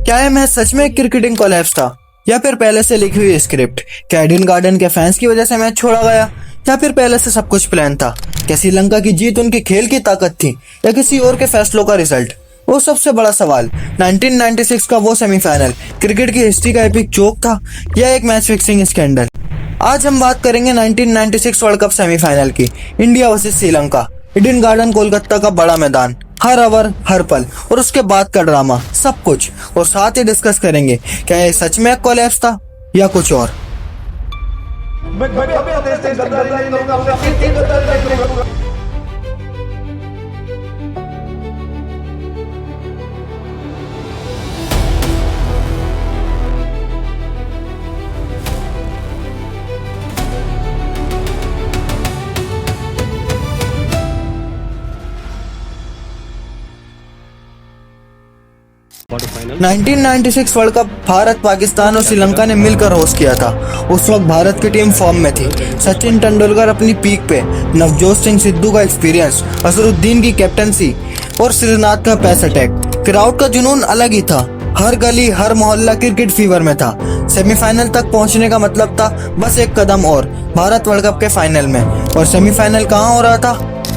क्या यह मैच सच में एक क्रिकेटिंग कोलैप्स था या फिर पहले से लिखी हुई स्क्रिप्ट? क्या ईडन गार्डन के फैंस की वजह से मैच छोड़ा गया या फिर पहले से सब कुछ प्लान था? क्या श्रीलंका की जीत उनके खेल की ताकत थी या किसी और के फैसलों का रिजल्ट? वो सबसे बड़ा सवाल। 1996 का वो सेमीफाइनल क्रिकेट की हिस्ट्री का एपिक जोक था या एक मैच फिक्सिंग स्कैंडल? आज हम बात करेंगे 1996 वर्ल्ड कप सेमीफाइनल की, India versus Sri Lanka. Eden garden Kolkata का बड़ा मैदान, हर ओवर हर पल और उसके बाद का ड्रामा, सब कुछ। और साथ ही डिस्कस करेंगे क्या ये सच में कोलैप्स था या कुछ और। Quarter 1996 world cup Bharat, Pakistan और श्रीलंका ने मिलकर होस्ट किया था। उस वक्त भारत की टीम फॉर्म में थी। सचिन तेंदुलकर अपनी पीक पे, नवजोत सिंह सिद्धू का एक्सपीरियंस, अजहरुद्दीन की कैप्टनसी और श्रीनाथ का पेस अटैक। क्राउड का जुनून अलग ही था। हर गली हर मोहल्ला क्रिकेट फीवर में था। सेमीफाइनल तक पहुंचने का मतलब था बस एक कदम और भारत वर्ल्ड कप के फाइनल में। और सेमीफाइनल कहाँ हो रहा था?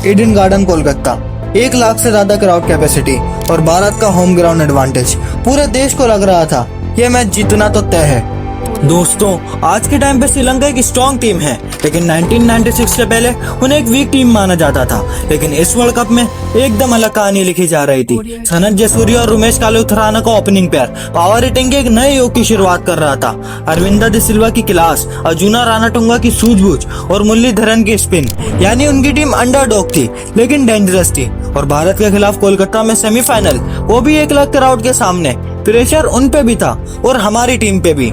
Eden garden Kolkata. 1 लाख से ज्यादा क्राउड कैपेसिटी और भारत का होम ग्राउंड एडवांटेज। पूरे देश को लग रहा था यह मैच जीतना तो तय है। दोस्तों, आज के टाइम पे श्रीलंका एक स्ट्रॉन्ग टीम है, लेकिन 1996 से पहले उन्हें एक वीक टीम माना जाता था। लेकिन इस वर्ल्ड कप में एकदम अलग कहानी लिखी जा रही थी। सनत जयसूर्या और उमेश कालुथराना का ओपनिंग पेयर पावर हिटिंग के एक नए युग की शुरुआत कर रहा था। अरविंदा डी सिल्वा की क्लास, अर्जुना रानाटुंगा की सूझबूझ और मुरलीधरन की स्पिन, यानी उनकी टीम अंडरडॉग थी लेकिन डेंजरस थी। और भारत के खिलाफ कोलकाता में सेमीफाइनल, वो भी 1 लाख क्राउड के सामने। प्रेशर उन पे भी था और हमारी टीम पे भी।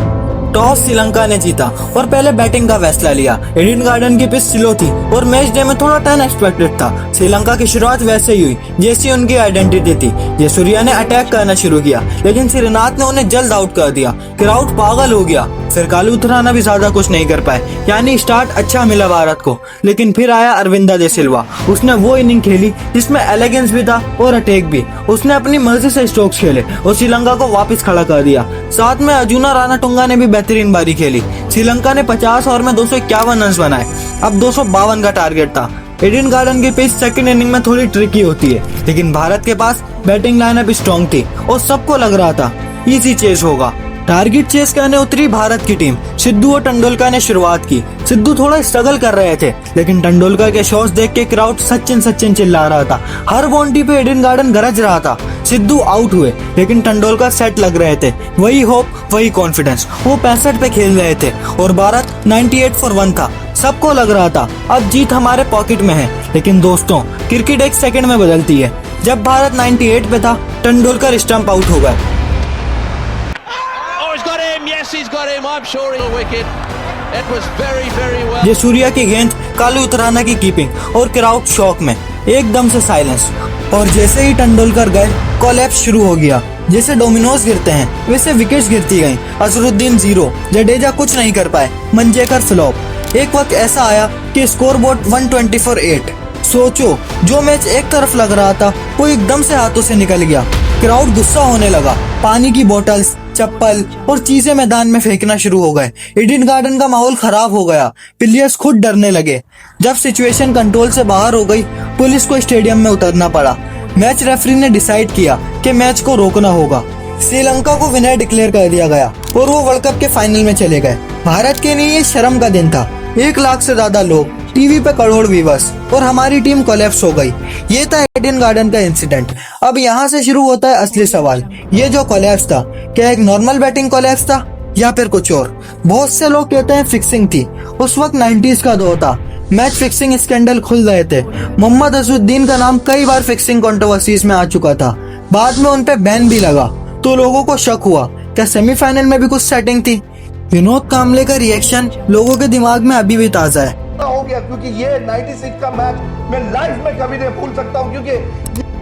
टॉस श्रीलंका ने जीता और पहले बैटिंग का फैसला लिया। ईडन गार्डन की पिच स्लो थी और मैच डे में थोड़ा टर्न एक्सपेक्टेड था। श्रीलंका की शुरुआत वैसे ही हुई जैसी उनकी आइडेंटिटी थी। जयसूर्या ने अटैक करना शुरू किया लेकिन श्रीनाथ ने उन्हें जल्द आउट कर दिया। क्राउड पागल हो गया। फिर कालुथराना भी ज्यादा कुछ नहीं कर पाए, यानी स्टार्ट अच्छा मिला भारत को। लेकिन फिर आया अरविंदा डी सिल्वा। उसने वो इनिंग खेली जिसमें एलिगेंस भी था और अटैक भी। उसने अपनी मर्जी से स्ट्रोक्स खेले और श्रीलंका को वापस खड़ा कर दिया। साथ में अर्जुना रानाटुंगा ने भी बेहतरीन बारी खेली। श्रीलंका ने 50 ओवर में 251 रन बनाए। अब 252 का टारगेट था। ईडन गार्डन की पिच सेकंड इनिंग में थोड़ी ट्रिकी होती है, लेकिन भारत के पास बैटिंग लाइनअप स्ट्रॉन्ग थी और सबको लग रहा था इजी चेस होगा। टारगेट चेस करने उतरी भारत की टीम। सिद्धू और तेंदुलकर ने शुरुआत की। सिद्धू थोड़ा स्ट्रगल कर रहे थे, लेकिन तेंदुलकर के शॉट्स देख के क्राउड सचिन सचिन चिल्ला रहा था। हर बाउंड्री पे ईडन गार्डन गरज रहा था। सिद्धू आउट हुए, लेकिन तेंदुलकर सेट लग रहे थे। वही होप, वही कॉन्फिडेंस। वो 65 पे खेल रहे थे और भारत 98 फॉर 1 था। सबको लग रहा था अब जीत हमारे पॉकेट में है। लेकिन दोस्तों, क्रिकेट एक सेकंड में बदलती है। जब भारत 98 पे था, तेंदुलकर स्टंप आउट हो गए। जयसूर्या की गेंद, कालुथराना की कीपिंग और क्राउड शॉक में। एकदम से साइलेंस। और जैसे ही तेंदुलकर गए, कोलैप्स शुरू हो गया। जैसे डोमिनोज गिरते हैं वैसे विकेट्स गिरती गईं। अजहरुद्दीन 0, जडेजा कुछ नहीं कर पाए, मंजेकर फ्लॉप। एक वक्त ऐसा आया कि स्कोर बोर्ड 120 फॉर 8। सोचो, जो मैच एक तरफ लग रहा था वो एकदम से हाथों से निकल गया। क्राउड गुस्सा होने लगा। पानी की बोतल्स, चप्पल और चीजें मैदान में फेंकना शुरू हो गए। ईडन गार्डन का माहौल खराब हो गया। प्लेयर्स खुद डरने लगे। जब सिचुएशन कंट्रोल से बाहर हो गई, पुलिस को स्टेडियम में उतरना पड़ा। मैच रेफरी ने डिसाइड किया कि मैच को रोकना होगा। श्रीलंका को विनर डिक्लेयर कर दिया गया और वो वर्ल्ड कप के फाइनल में चले गए। भारत के लिए ये शर्म का दिन था। 1 लाख से ज्यादा लोग, टीवी पे करोड़ व्यूअर्स और हमारी टीम कोलैप्स हो गई। ये था ईडन गार्डन का इंसिडेंट। अब यहाँ से शुरू होता है असली सवाल। ये जो कोलैप्स था, क्या एक नॉर्मल बैटिंग कोलैप्स था या फिर कुछ और? बहुत से लोग कहते हैं फिक्सिंग थी। उस वक्त 90s का दौर था। मैच फिक्सिंग स्कैंडल खुल रहे थे। मोहम्मद अजहरुद्दीन का नाम कई बार फिक्सिंग कंट्रोवर्सीज में आ चुका था। बाद में उन पे बैन भी लगा, तो लोगों को शक हुआ क्या सेमीफाइनल में भी कुछ सेटिंग थी। विनोद कांबले का रिएक्शन लोगों के दिमाग में अभी भी ताजा है। हो गया क्योंकि ये 96 का मैच मैं लाइफ में कभी नहीं भूल सकता हूं, क्योंकि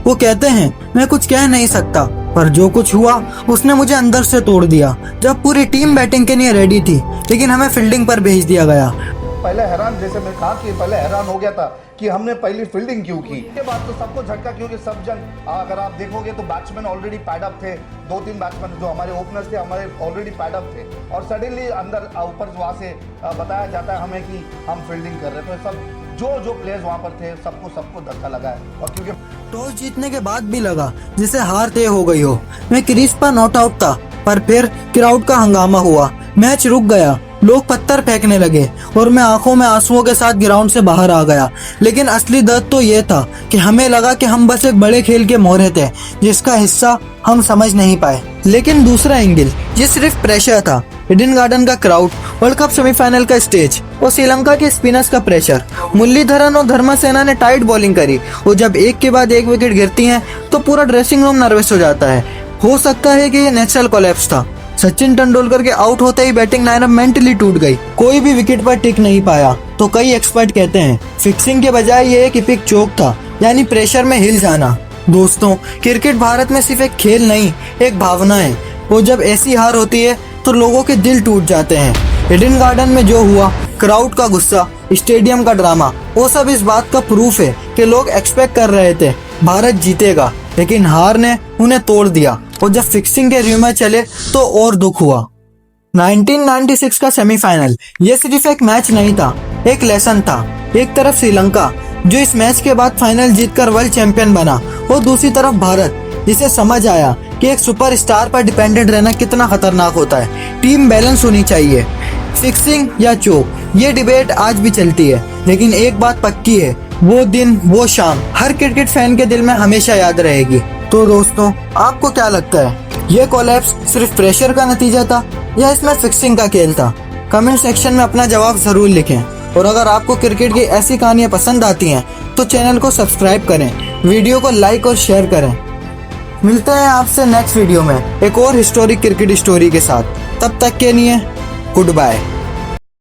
वो कहते हैं मैं कुछ कह नहीं सकता, पर जो कुछ हुआ उसने मुझे अंदर से तोड़ दिया। जब पूरी टीम बैटिंग के लिए रेडी थी, लेकिन हमें फील्डिंग पर भेज दिया गया। पहले हैरान, जैसे मैं कहा कि पहले हैरान हो गया था कि हमने पहली फील्डिंग क्यों की। ये बात तो सबको झटका, क्योंकि सब जन अगर आप देखोगे तो बैट्समैन ऑलरेडी पैड अप थे, 2-3 बैट्समैन जो हमारे ओपनर्स थे हमारे ऑलरेडी पैड अप थे, और सडनली अंदर ऊपर वहाँ से बताया जाता है हमें कि हम फील्डिंग कर रहे थे। तो सब जो प्लेयर्स वहाँ पर थे सबको धक्का लगा है। और क्योंकि टॉस जीतने के बाद भी लगा जैसे हार तय हो गई हो। मैं क्रीज पर नॉट आउट था, पर फिर क्राउड का हंगामा हुआ, मैच रुक गया, लोग पत्थर फेंकने लगे और मैं आंखों में आंसुओं के साथ ग्राउंड से बाहर आ गया। लेकिन असली दर्द तो ये था कि हमें लगा कि हम बस एक बड़े खेल के मोहरे थे जिसका हिस्सा हम समझ नहीं पाए। लेकिन दूसरा एंगल ये सिर्फ प्रेशर था, ईडन गार्डन का क्राउड, वर्ल्ड कप सेमीफाइनल का स्टेज और श्रीलंका के स्पिनर्स का प्रेशर। मुरलीधरन और धर्मसेना ने टाइट बॉलिंग करी और जब एक के बाद एक विकेट गिरती हैं तो पूरा ड्रेसिंग रूम नर्वस हो जाता है। हो सकता है कि ये नेचुरल कोलैप्स था। सचिन तेंदुलकर के आउट होते ही बैटिंग लाइनअप मेंटली टूट गई, कोई भी विकेट पर टिक नहीं पाया। तो कई एक्सपर्ट कहते हैं फिक्सिंग के बजाय ये एक इपिक चोक था, यानी प्रेशर में हिल जाना। दोस्तों, क्रिकेट भारत में सिर्फ एक खेल नहीं, एक भावना है, और जब ऐसी हार होती है तो लोगों के दिल टूट जाते हैं। ईडन गार्डन में जो हुआ, क्राउड का गुस्सा, स्टेडियम का ड्रामा, वो सब इस बात का प्रूफ है कि लोग एक्सपेक्ट कर रहे थे भारत जीतेगा, लेकिन हार ने उन्हें तोड़ दिया। और जब फिक्सिंग के र्यूमर चले तो और दुख हुआ। 1996 का सेमीफाइनल ये सिर्फ एक मैच नहीं था, एक लेसन था। एक तरफ श्रीलंका जो इस मैच के बाद फाइनल जीतकर वर्ल्ड चैंपियन बना, और दूसरी तरफ भारत जिसे समझ आया कि एक सुपरस्टार पर डिपेंडेंट रहना कितना खतरनाक होता है। टीम बैलेंस होनी चाहिए, फिक्सिंग या चोक, ये डिबेट आज भी चलती है, लेकिन एक बात पक्की है, वो दिन वो शाम हर क्रिकेट फैन के दिल में हमेशा याद रहेगी। तो दोस्तों, आपको क्या लगता है, ये कोलैप्स सिर्फ प्रेशर का नतीजा था या इसमें फिक्सिंग का खेल था? कमेंट सेक्शन में अपना जवाब जरूर लिखें। और अगर आपको क्रिकेट की ऐसी कहानियां पसंद आती हैं तो चैनल को सब्सक्राइब करें, वीडियो को लाइक और शेयर करें। मिलते हैं आपसे नेक्स्ट वीडियो में एक और हिस्टोरिक क्रिकेट स्टोरी के साथ। तब तक के लिए गुड बाय।